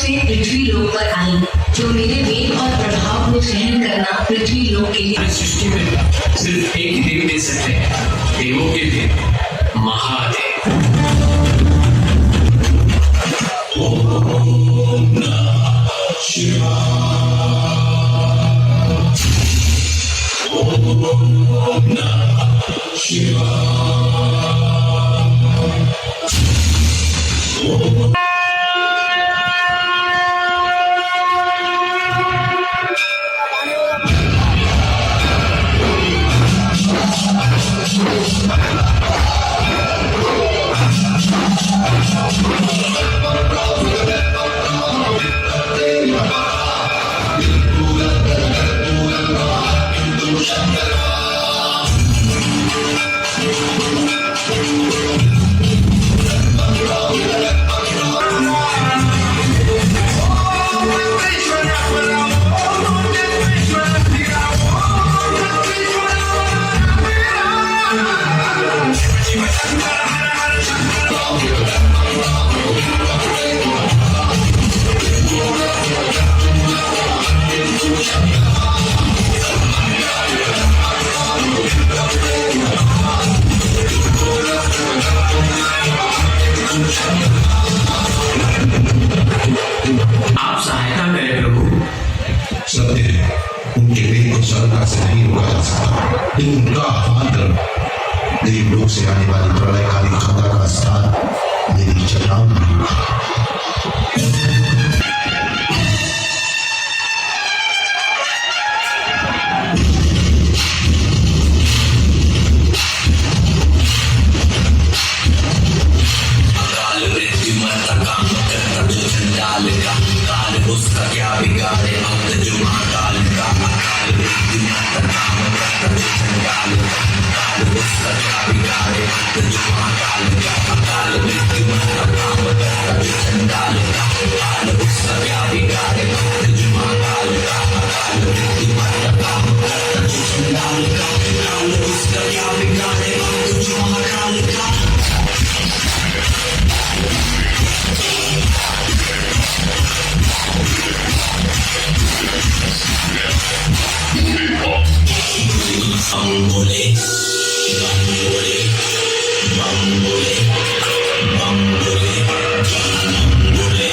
से पृथ्वी लोक पर आई, जो मेरे वेग और प्रभाव को सहन करना पृथ्वी लोक के लिए। सृष्टि में सिर्फ एक ही देव दे सकते हैं, देवों के देव महादेव। ओम नमः शिवाय। ओम नमः शिवाय। आप सहायता करें प्रभु। सत्य है, उनके वेग को सरलता से नहीं रोका जा सकता, लेकिन उनका आह्वान देवलोक से आने वाली प्रलयकारी खतरा का स्थान मेरी चेतावनी में है। उसका क्या बिगाड़े भक्त जो महाकाल का। अकाल मृत्यु मत काम करता जो चंडाल का। अकाल उसका क्या बिगाड़े भक्त जो महाकाल का। अकाल मृत्यु मत काम करता जो चंडाल का। अकाल उसका क्या बिगाड़े भक्त जो महाकाल का। अकाल मृत्यु मत काम करता जो चंडाल का। अकाल उसका क्या बिगाड़े भक्त जो महाकाल का। Bambole, bambole, bambole, bambole, bambole,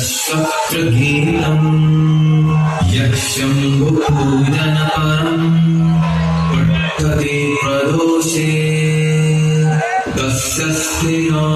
शस्त्रगीतम् यशम्भुपूजनपरम् पठते प्रदोषे तस्य स्थिनो